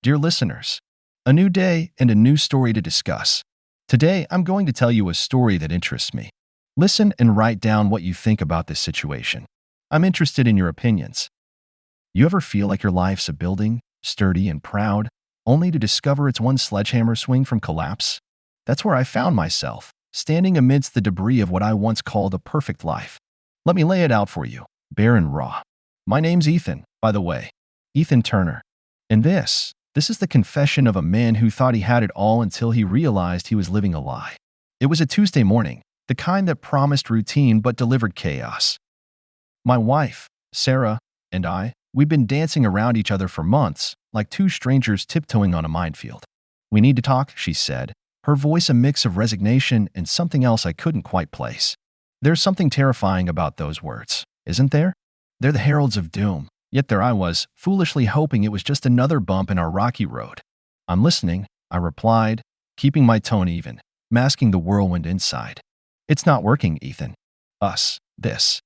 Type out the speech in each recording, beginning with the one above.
Dear listeners, a new day and a new story to discuss. Today, I'm going to tell you a story that interests me. Listen and write down what you think about this situation. I'm interested in your opinions. You ever feel like your life's a building, sturdy and proud, only to discover it's one sledgehammer swing from collapse? That's where I found myself, standing amidst the debris of what I once called a perfect life. Let me lay it out for you, bare and raw. My name's Ethan, by the way. Ethan Turner. And this is the confession of a man who thought he had it all until he realized he was living a lie. It was a Tuesday morning, the kind that promised routine but delivered chaos. My wife, Sarah, and we'd been dancing around each other for months, like two strangers tiptoeing on a minefield. We need to talk, she said, her voice a mix of resignation and something else I couldn't quite place. There's something terrifying about those words, isn't there? They're the heralds of doom. Yet there I was, foolishly hoping it was just another bump in our rocky road. I'm listening, I replied, keeping my tone even, masking the whirlwind inside. It's not working, Ethan. This.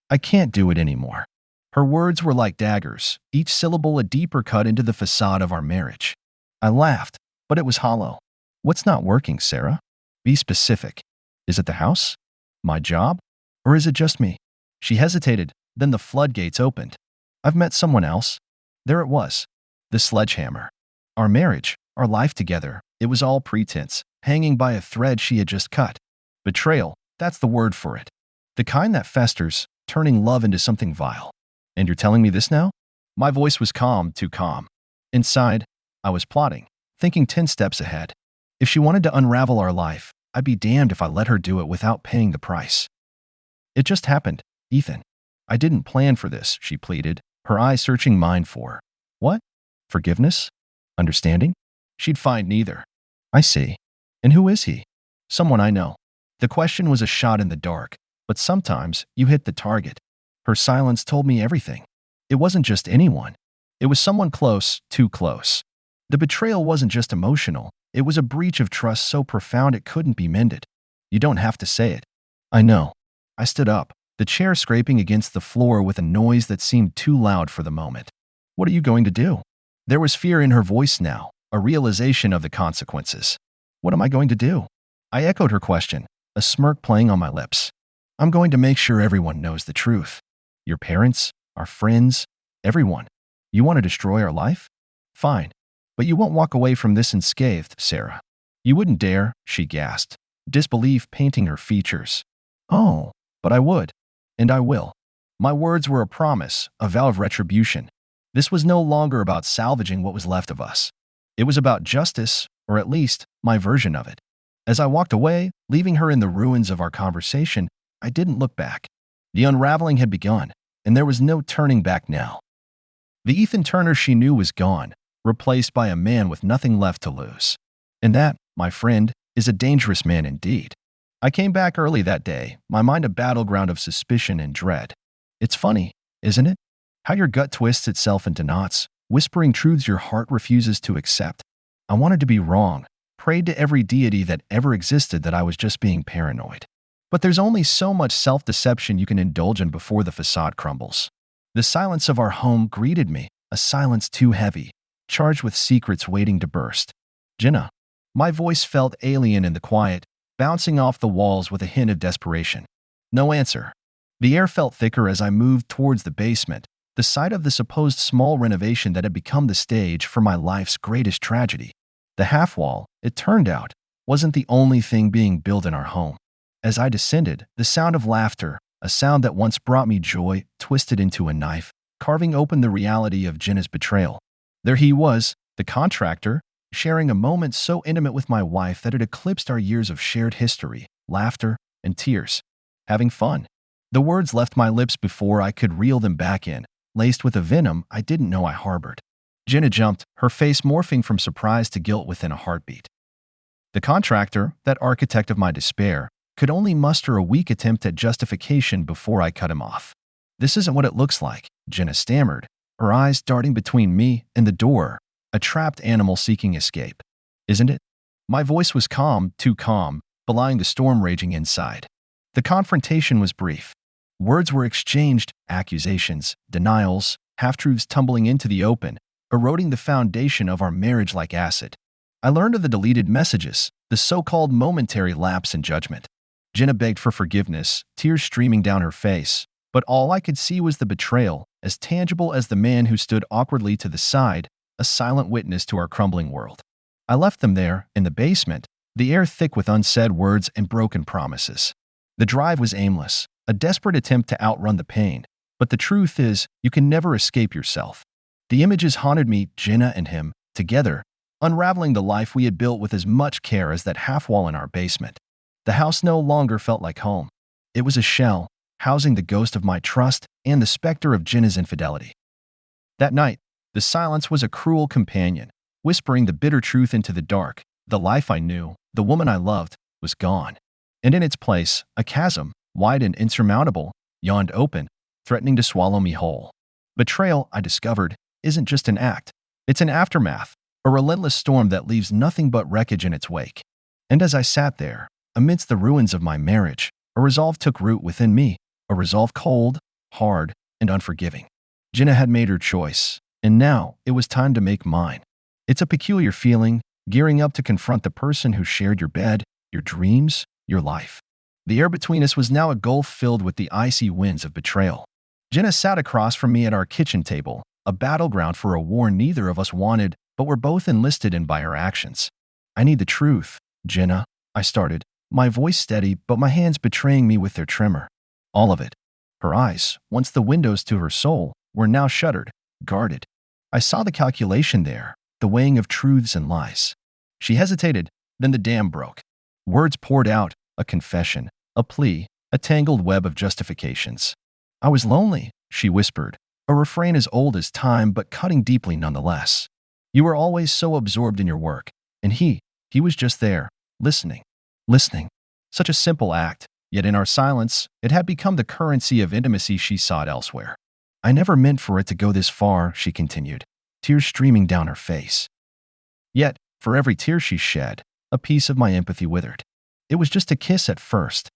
I can't do it anymore. Her words were like daggers, each syllable a deeper cut into the facade of our marriage. I laughed, but it was hollow. What's not working, Sarah? Be specific. Is it the house? My job? Or is it just me? She hesitated, then the floodgates opened. I've met someone else. There it was. The sledgehammer. Our marriage, our life together, it was all pretense, hanging by a thread she had just cut. Betrayal, that's the word for it. The kind that festers, turning love into something vile. And you're telling me this now? My voice was calm, too calm. Inside, I was plotting, thinking 10 steps ahead. If she wanted to unravel our life, I'd be damned if I let her do it without paying the price. It just happened, Ethan. I didn't plan for this, she pleaded, her eyes searching mine for. What? Forgiveness? Understanding? She'd find neither. I see. And who is he? Someone I know. The question was a shot in the dark, but sometimes you hit the target. Her silence told me everything. It wasn't just anyone. It was someone close, too close. The betrayal wasn't just emotional. It was a breach of trust so profound it couldn't be mended. You don't have to say it. I know. I stood up, the chair scraping against the floor with a noise that seemed too loud for the moment. What are you going to do? There was fear in her voice now, a realization of the consequences. What am I going to do? I echoed her question, a smirk playing on my lips. I'm going to make sure everyone knows the truth. Your parents, our friends, everyone. You want to destroy our life? Fine. But you won't walk away from this unscathed, Sarah. You wouldn't dare, she gasped, disbelief painting her features. Oh, but I would. And I will. My words were a promise, a vow of retribution. This was no longer about salvaging what was left of us. It was about justice, or at least my version of it. As I walked away, leaving her in the ruins of our conversation, I didn't look back. The unraveling had begun, and there was no turning back now. The Ethan Turner she knew was gone, replaced by a man with nothing left to lose. And that, my friend, is a dangerous man indeed. I came back early that day, my mind a battleground of suspicion and dread. It's funny, isn't it? How your gut twists itself into knots, whispering truths your heart refuses to accept. I wanted to be wrong, prayed to every deity that ever existed that I was just being paranoid. But there's only so much self-deception you can indulge in before the facade crumbles. The silence of our home greeted me, a silence too heavy, charged with secrets waiting to burst. Jenna. My voice felt alien in the quiet, bouncing off the walls with a hint of desperation. No answer. The air felt thicker as I moved towards the basement, the site of the supposed small renovation that had become the stage for my life's greatest tragedy. The half-wall, it turned out, wasn't the only thing being built in our home. As I descended, the sound of laughter, a sound that once brought me joy, twisted into a knife, carving open the reality of Jenna's betrayal. There he was, the contractor, sharing a moment so intimate with my wife that it eclipsed our years of shared history, laughter, and tears. Having fun. The words left my lips before I could reel them back in, laced with a venom I didn't know I harbored. Jenna jumped, her face morphing from surprise to guilt within a heartbeat. The contractor, that architect of my despair, could only muster a weak attempt at justification before I cut him off. This isn't what it looks like, Jenna stammered, her eyes darting between me and the door, a trapped animal seeking escape. Isn't it? My voice was calm, too calm, belying the storm raging inside. The confrontation was brief. Words were exchanged, accusations, denials, half-truths tumbling into the open, eroding the foundation of our marriage like acid. I learned of the deleted messages, the so-called momentary lapse in judgment. Jenna begged for forgiveness, tears streaming down her face, but all I could see was the betrayal, as tangible as the man who stood awkwardly to the side, a silent witness to our crumbling world. I left them there, in the basement, the air thick with unsaid words and broken promises. The drive was aimless, a desperate attempt to outrun the pain, but the truth is, you can never escape yourself. The images haunted me, Jenna and him, together, unraveling the life we had built with as much care as that half wall in our basement. The house no longer felt like home. It was a shell, housing the ghost of my trust and the specter of Jenna's infidelity. That night, the silence was a cruel companion, whispering the bitter truth into the dark. The life I knew, the woman I loved, was gone. And in its place, a chasm, wide and insurmountable, yawned open, threatening to swallow me whole. Betrayal, I discovered, isn't just an act. It's an aftermath, a relentless storm that leaves nothing but wreckage in its wake. And as I sat there, amidst the ruins of my marriage, a resolve took root within me, a resolve cold, hard, and unforgiving. Jenna had made her choice, and now it was time to make mine. It's a peculiar feeling, gearing up to confront the person who shared your bed, your dreams, your life. The air between us was now a gulf filled with the icy winds of betrayal. Jenna sat across from me at our kitchen table, a battleground for a war neither of us wanted, but were both enlisted in by her actions. "I need the truth, Jenna," I started, my voice steady but my hands betraying me with their tremor. All of it. Her eyes, once the windows to her soul, were now shuttered, guarded. I saw the calculation there, the weighing of truths and lies. She hesitated, then the dam broke. Words poured out, a confession, a plea, a tangled web of justifications. "I was lonely," she whispered, a refrain as old as time but cutting deeply nonetheless. "You were always so absorbed in your work, and he was just there, listening. Such a simple act, yet in our silence, it had become the currency of intimacy she sought elsewhere. "I never meant for it to go this far," she continued, tears streaming down her face. Yet, for every tear she shed, a piece of my empathy withered. "It was just a kiss at first."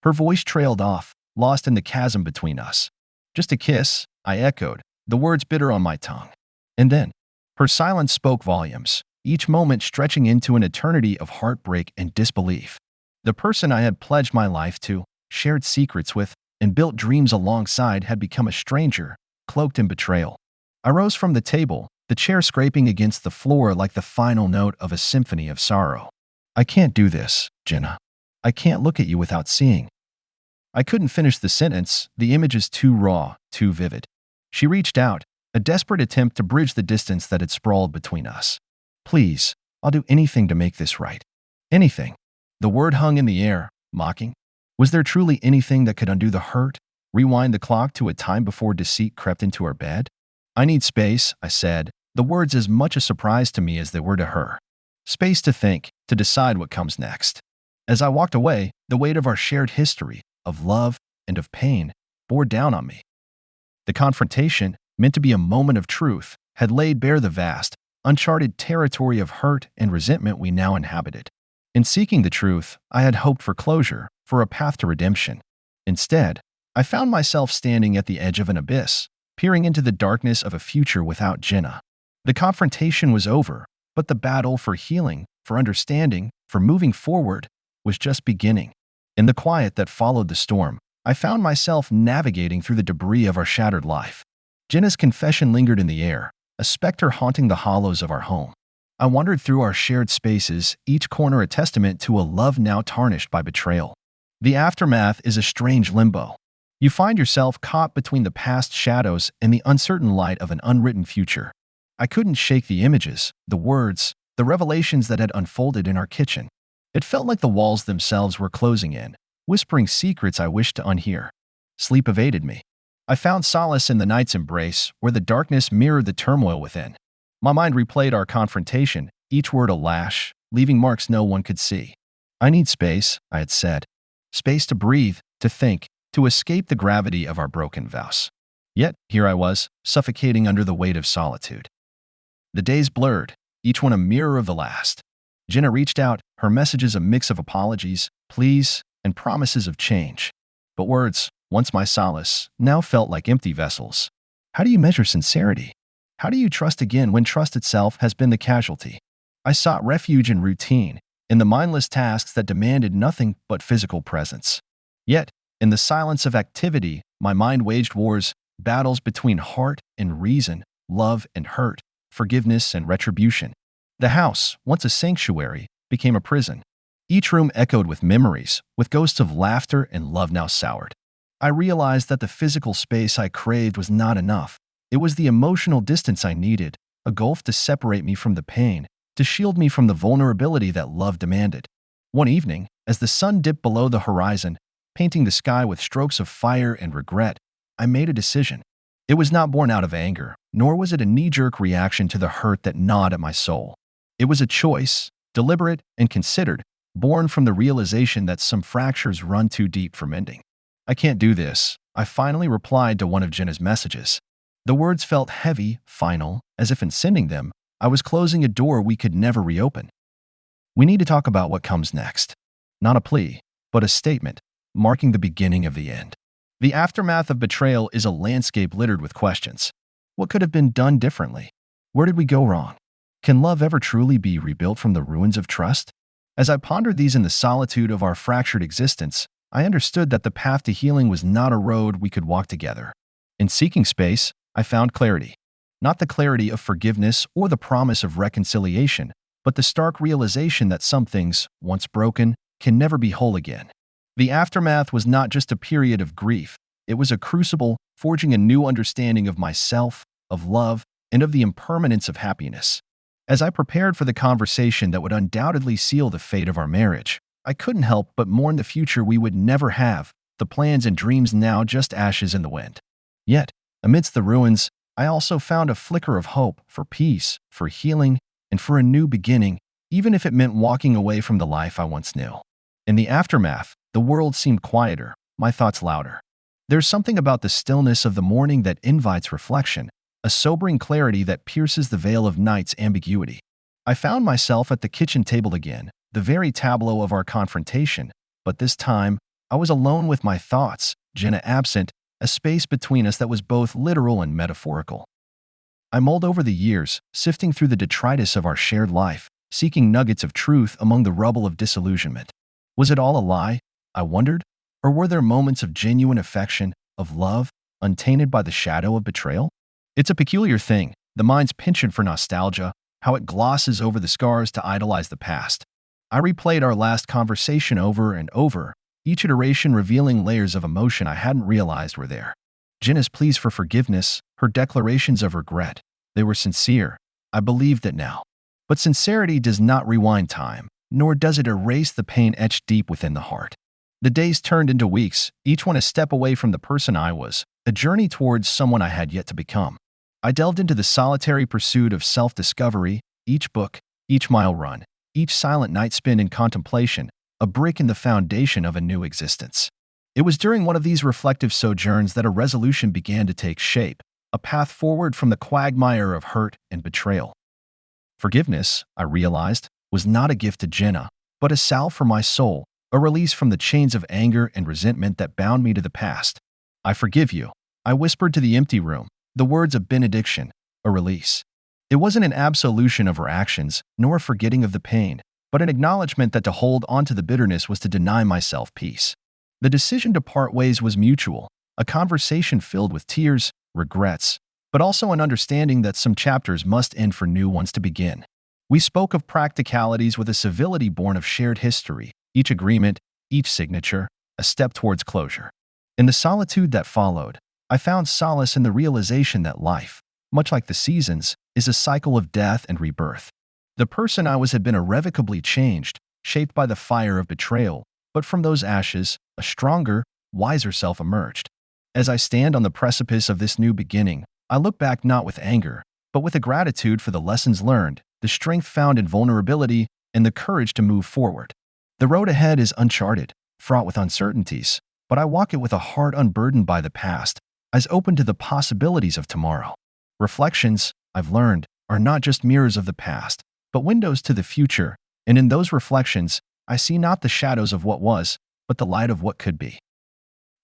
Her voice trailed off, lost in the chasm between us. "Just a kiss," I echoed, the words bitter on my tongue. And then, her silence spoke volumes, each moment stretching into an eternity of heartbreak and disbelief. The person I had pledged my life to, shared secrets with, and built dreams alongside had become a stranger, cloaked in betrayal. I rose from the table, the chair scraping against the floor like the final note of a symphony of sorrow. "I can't do this, Jenna. I can't look at you without seeing." I couldn't finish the sentence, the image is too raw, too vivid. She reached out, a desperate attempt to bridge the distance that had sprawled between us. "Please, I'll do anything to make this right." Anything. The word hung in the air, mocking. Was there truly anything that could undo the hurt, rewind the clock to a time before deceit crept into our bed? "I need space," I said, the words as much a surprise to me as they were to her. Space to think, to decide what comes next. As I walked away, the weight of our shared history, of love and of pain, bore down on me. The confrontation, meant to be a moment of truth, had laid bare the vast, uncharted territory of hurt and resentment we now inhabited. In seeking the truth, I had hoped for closure, for a path to redemption. Instead, I found myself standing at the edge of an abyss, peering into the darkness of a future without Jenna. The confrontation was over, but the battle for healing, for understanding, for moving forward, was just beginning. In the quiet that followed the storm, I found myself navigating through the debris of our shattered life. Jenna's confession lingered in the air, a specter haunting the hollows of our home. I wandered through our shared spaces, each corner a testament to a love now tarnished by betrayal. The aftermath is a strange limbo. You find yourself caught between the past shadows and the uncertain light of an unwritten future. I couldn't shake the images, the words, the revelations that had unfolded in our kitchen. It felt like the walls themselves were closing in, whispering secrets I wished to unhear. Sleep evaded me. I found solace in the night's embrace, where the darkness mirrored the turmoil within. My mind replayed our confrontation, each word a lash, leaving marks no one could see. "I need space," I had said. Space to breathe, to think, to escape the gravity of our broken vows. Yet, here I was, suffocating under the weight of solitude. The days blurred, each one a mirror of the last. Jenna reached out, her messages a mix of apologies, pleas, and promises of change. But words, once my solace, now felt like empty vessels. How do you measure sincerity? How do you trust again when trust itself has been the casualty? I sought refuge in routine, in the mindless tasks that demanded nothing but physical presence. Yet, in the silence of activity, my mind waged wars, battles between heart and reason, love and hurt, forgiveness and retribution. The house, once a sanctuary, became a prison. Each room echoed with memories, with ghosts of laughter and love now soured. I realized that the physical space I craved was not enough. It was the emotional distance I needed, a gulf to separate me from the pain, to shield me from the vulnerability that love demanded. One evening, as the sun dipped below the horizon, painting the sky with strokes of fire and regret, I made a decision. It was not born out of anger, nor was it a knee-jerk reaction to the hurt that gnawed at my soul. It was a choice, deliberate and considered, born from the realization that some fractures run too deep for mending. "I can't do this," I finally replied to one of Jenna's messages. The words felt heavy, final, as if in sending them, I was closing a door we could never reopen. "We need to talk about what comes next." Not a plea, but a statement, marking the beginning of the end. The aftermath of betrayal is a landscape littered with questions. What could have been done differently? Where did we go wrong? Can love ever truly be rebuilt from the ruins of trust? As I pondered these in the solitude of our fractured existence, I understood that the path to healing was not a road we could walk together. In seeking space, I found clarity. Not the clarity of forgiveness or the promise of reconciliation, but the stark realization that some things, once broken, can never be whole again. The aftermath was not just a period of grief, it was a crucible forging a new understanding of myself, of love, and of the impermanence of happiness. As I prepared for the conversation that would undoubtedly seal the fate of our marriage, I couldn't help but mourn the future we would never have, the plans and dreams now just ashes in the wind. Yet, amidst the ruins, I also found a flicker of hope for peace, for healing, and for a new beginning, even if it meant walking away from the life I once knew. In the aftermath, the world seemed quieter, my thoughts louder. There's something about the stillness of the morning that invites reflection, a sobering clarity that pierces the veil of night's ambiguity. I found myself at the kitchen table again, the very tableau of our confrontation, but this time, I was alone with my thoughts, Jenna absent, a space between us that was both literal and metaphorical. I mulled over the years, sifting through the detritus of our shared life, seeking nuggets of truth among the rubble of disillusionment. Was it all a lie? I wondered, or were there moments of genuine affection, of love, untainted by the shadow of betrayal? It's a peculiar thing, the mind's penchant for nostalgia, how it glosses over the scars to idolize the past. I replayed our last conversation over and over, each iteration revealing layers of emotion I hadn't realized were there. Jenna's pleas for forgiveness, her declarations of regret, they were sincere. I believed it now. But sincerity does not rewind time, nor does it erase the pain etched deep within the heart. The days turned into weeks, each one a step away from the person I was, a journey towards someone I had yet to become. I delved into the solitary pursuit of self-discovery, each book, each mile run, each silent night spent in contemplation, a brick in the foundation of a new existence. It was during one of these reflective sojourns that a resolution began to take shape, a path forward from the quagmire of hurt and betrayal. Forgiveness, I realized, was not a gift to Jenna, but a salve for my soul, a release from the chains of anger and resentment that bound me to the past. "I forgive you," I whispered to the empty room, the words of benediction, a release. It wasn't an absolution of her actions, nor a forgetting of the pain, but an acknowledgement that to hold onto the bitterness was to deny myself peace. The decision to part ways was mutual, a conversation filled with tears, regrets, but also an understanding that some chapters must end for new ones to begin. We spoke of practicalities with a civility born of shared history, each agreement, each signature, a step towards closure. In the solitude that followed, I found solace in the realization that life, much like the seasons, is a cycle of death and rebirth. The person I was had been irrevocably changed, shaped by the fire of betrayal, but from those ashes, a stronger, wiser self emerged. As I stand on the precipice of this new beginning, I look back not with anger, but with a gratitude for the lessons learned, the strength found in vulnerability, and the courage to move forward. The road ahead is uncharted, fraught with uncertainties, but I walk it with a heart unburdened by the past, as open to the possibilities of tomorrow. Reflections, I've learned, are not just mirrors of the past, but windows to the future, and in those reflections, I see not the shadows of what was, but the light of what could be.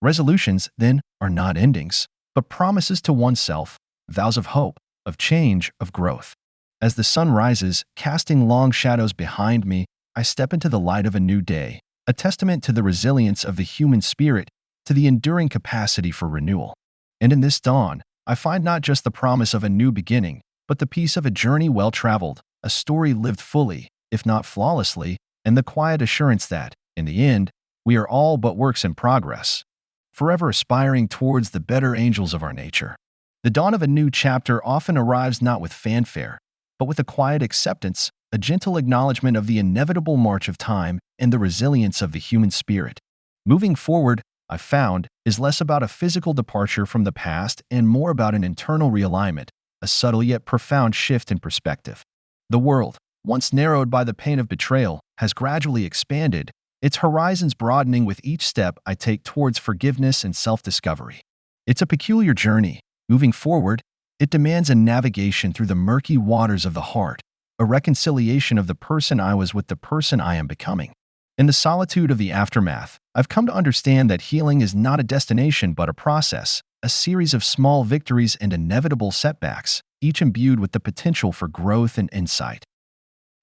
Resolutions, then, are not endings, but promises to oneself, vows of hope, of change, of growth. As the sun rises, casting long shadows behind me, I step into the light of a new day, a testament to the resilience of the human spirit, to the enduring capacity for renewal. And in this dawn, I find not just the promise of a new beginning, but the peace of a journey well traveled, a story lived fully, if not flawlessly, and the quiet assurance that, in the end, we are all but works in progress, forever aspiring towards the better angels of our nature. The dawn of a new chapter often arrives not with fanfare, but with a quiet acceptance, a gentle acknowledgement of the inevitable march of time and the resilience of the human spirit. Moving forward, I found, is less about a physical departure from the past and more about an internal realignment, a subtle yet profound shift in perspective. The world, once narrowed by the pain of betrayal, has gradually expanded, its horizons broadening with each step I take towards forgiveness and self-discovery. It's a peculiar journey. Moving forward, it demands a navigation through the murky waters of the heart, a reconciliation of the person I was with the person I am becoming. In the solitude of the aftermath, I've come to understand that healing is not a destination but a process, a series of small victories and inevitable setbacks, each imbued with the potential for growth and insight.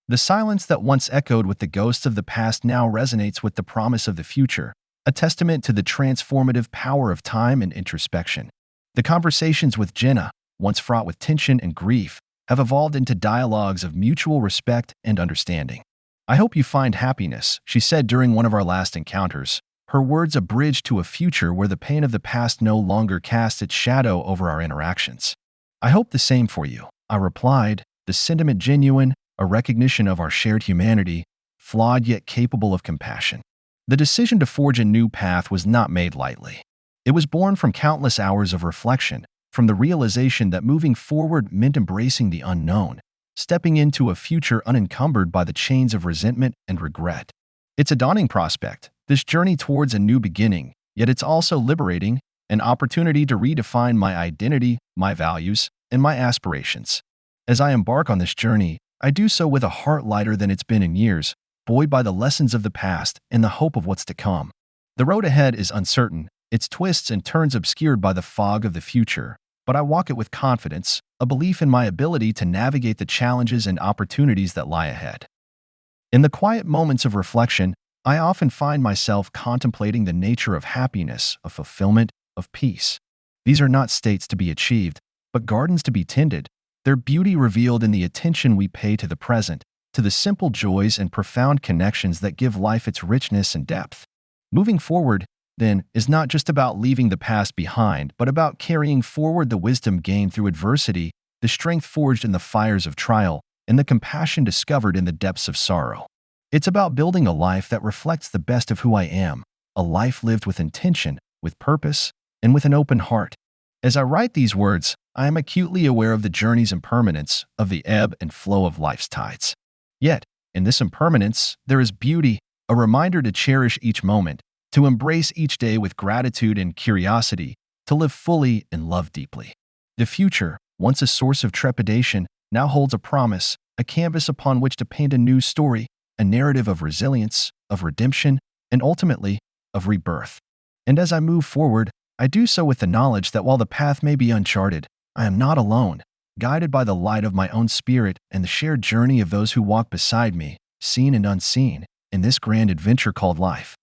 The silence that once echoed with the ghosts of the past now resonates with the promise of the future, a testament to the transformative power of time and introspection. The conversations with Jenna, once fraught with tension and grief, have evolved into dialogues of mutual respect and understanding. "I hope you find happiness," she said during one of our last encounters, her words a bridge to a future where the pain of the past no longer casts its shadow over our interactions. "I hope the same for you," I replied, the sentiment genuine, a recognition of our shared humanity, flawed yet capable of compassion. The decision to forge a new path was not made lightly. It was born from countless hours of reflection, from the realization that moving forward meant embracing the unknown, stepping into a future unencumbered by the chains of resentment and regret. It's a daunting prospect, this journey towards a new beginning, yet it's also liberating, an opportunity to redefine my identity, my values, and my aspirations. As I embark on this journey, I do so with a heart lighter than it's been in years, buoyed by the lessons of the past and the hope of what's to come. The road ahead is uncertain, its twists and turns obscured by the fog of the future, but I walk it with confidence, a belief in my ability to navigate the challenges and opportunities that lie ahead. In the quiet moments of reflection, I often find myself contemplating the nature of happiness, of fulfillment, of peace. These are not states to be achieved, but gardens to be tended, their beauty revealed in the attention we pay to the present, to the simple joys and profound connections that give life its richness and depth. Moving forward, then, is not just about leaving the past behind, but about carrying forward the wisdom gained through adversity, the strength forged in the fires of trial, and the compassion discovered in the depths of sorrow. It's about building a life that reflects the best of who I am, a life lived with intention, with purpose, and with an open heart. As I write these words, I am acutely aware of the journey's impermanence, of the ebb and flow of life's tides. Yet, in this impermanence, there is beauty, a reminder to cherish each moment, to embrace each day with gratitude and curiosity, to live fully and love deeply. The future, once a source of trepidation, now holds a promise, a canvas upon which to paint a new story, a narrative of resilience, of redemption, and ultimately, of rebirth. And as I move forward, I do so with the knowledge that while the path may be uncharted, I am not alone, guided by the light of my own spirit and the shared journey of those who walk beside me, seen and unseen, in this grand adventure called life.